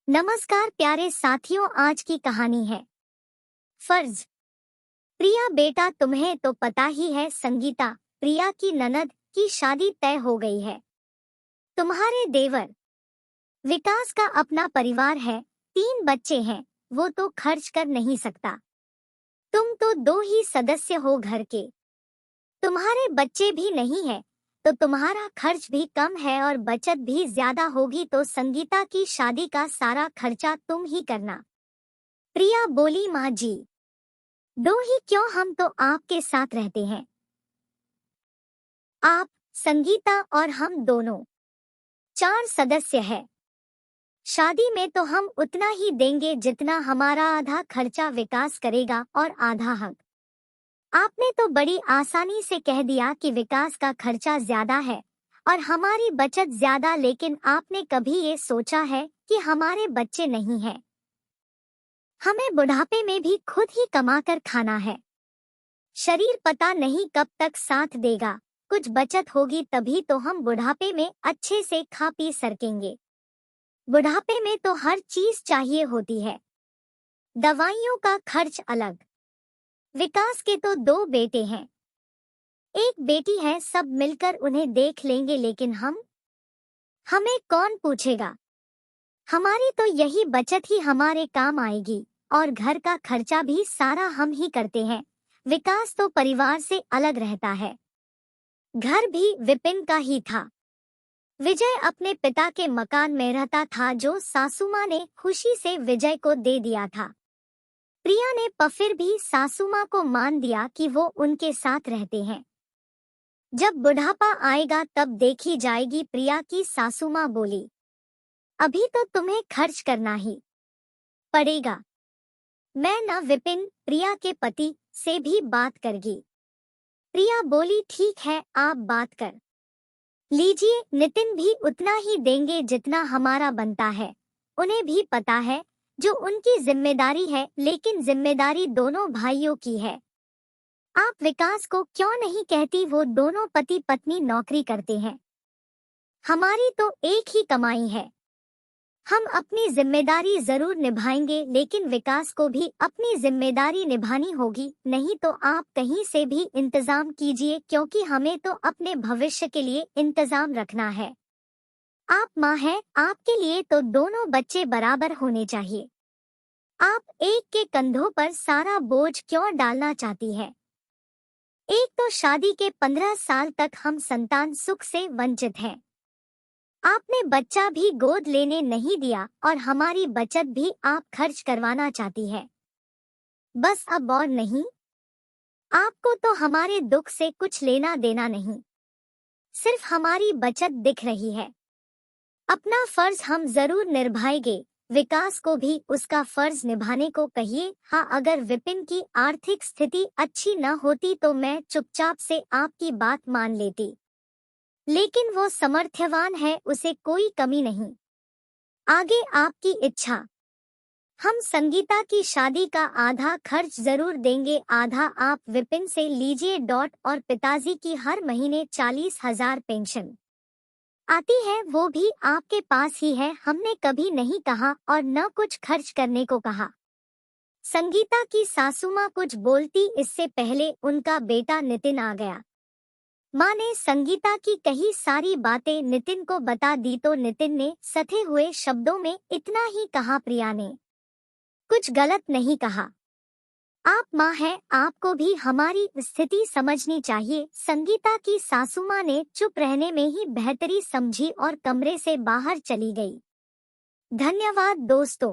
नमस्कार प्यारे साथियों, आज की कहानी है फर्ज। प्रिया बेटा, तुम्हें तो पता ही है, संगीता प्रिया की ननद की शादी तय हो गई है। तुम्हारे देवर विकास का अपना परिवार है, 3 बच्चे हैं, वो तो खर्च कर नहीं सकता। तुम तो 2 ही सदस्य हो घर के, तुम्हारे बच्चे भी नहीं है, तो तुम्हारा खर्च भी कम है और बचत भी ज्यादा होगी, तो संगीता की शादी का सारा खर्चा तुम ही करना। प्रिया बोली, माँ जी, 2 ही क्यों, हम तो आपके साथ रहते हैं। आप, संगीता और हम दोनों 4 सदस्य हैं। शादी में तो हम उतना ही देंगे जितना हमारा आधा खर्चा विकास करेगा और आधा हक। आपने तो बड़ी आसानी से कह दिया कि विकास का खर्चा ज्यादा है और हमारी बचत ज्यादा, लेकिन आपने कभी ये सोचा है कि हमारे बच्चे नहीं हैं? हमें बुढ़ापे में भी खुद ही कमाकर खाना है। शरीर पता नहीं कब तक साथ देगा, कुछ बचत होगी तभी तो हम बुढ़ापे में अच्छे से खा पी सकेंगे। बुढ़ापे में तो हर चीज चाहिए होती है, दवाइयों का खर्च अलग। विकास के तो 2 बेटे हैं, एक बेटी है, सब मिलकर उन्हें देख लेंगे, लेकिन हमें कौन पूछेगा। हमारी तो यही बचत ही हमारे काम आएगी और घर का खर्चा भी सारा हम ही करते हैं। विकास तो परिवार से अलग रहता है, घर भी विपिन का ही था। विजय अपने पिता के मकान में रहता था, जो सासू माँ ने खुशी से विजय को दे दिया था। प्रिया ने फिर भी सासू माँ को मान दिया कि वो उनके साथ रहते हैं। जब बुढ़ापा आएगा तब देखी जाएगी, प्रिया की सासू माँ बोली। अभी तो तुम्हें खर्च करना ही पड़ेगा। मैं न विपिन, प्रिया के पति, से भी बात करगी। प्रिया बोली, ठीक है, आप बात कर लीजिए, नितिन भी उतना ही देंगे जितना हमारा बनता है। उन्हें भी पता है जो उनकी जिम्मेदारी है, लेकिन जिम्मेदारी दोनों भाइयों की है। आप विकास को क्यों नहीं कहती, वो दोनों पति पत्नी नौकरी करते हैं। हमारी तो एक ही कमाई है। हम अपनी जिम्मेदारी जरूर निभाएंगे, लेकिन विकास को भी अपनी जिम्मेदारी निभानी होगी। नहीं तो आप कहीं से भी इंतजाम कीजिए, क्योंकि हमें तो अपने भविष्य के लिए इंतजाम रखना है। आप माँ हैं, आपके लिए तो दोनों बच्चे बराबर होने चाहिए। आप एक के कंधों पर सारा बोझ क्यों डालना चाहती है। एक तो शादी के 15 साल तक हम संतान सुख से वंचित हैं। आपने बच्चा भी गोद लेने नहीं दिया और हमारी बचत भी आप खर्च करवाना चाहती है। बस अब और नहीं। आपको तो हमारे दुख से कुछ लेना देना नहीं, सिर्फ हमारी बचत दिख रही है। अपना फर्ज हम जरूर निभाएंगे, विकास को भी उसका फर्ज निभाने को कहिए। हाँ, अगर विपिन की आर्थिक स्थिति अच्छी न होती तो मैं चुपचाप से आपकी बात मान लेती, लेकिन वो समर्थवान है, उसे कोई कमी नहीं। आगे आपकी इच्छा। हम संगीता की शादी का आधा खर्च जरूर देंगे, आधा आप विपिन से लीजिए। और पिताजी की हर महीने 40,000 पेंशन आती है, वो भी आपके पास ही है। हमने कभी नहीं कहा और न कुछ खर्च करने को कहा। संगीता की सासू माँ कुछ बोलती इससे पहले उनका बेटा नितिन आ गया। माँ ने संगीता की कही सारी बातें नितिन को बता दी, तो नितिन ने सथे हुए शब्दों में इतना ही कहा, प्रिया ने कुछ गलत नहीं कहा। आप माँ हैं, आपको भी हमारी स्थिति समझनी चाहिए। संगीता की सासू माँ ने चुप रहने में ही बेहतरी समझी और कमरे से बाहर चली गई। धन्यवाद दोस्तों।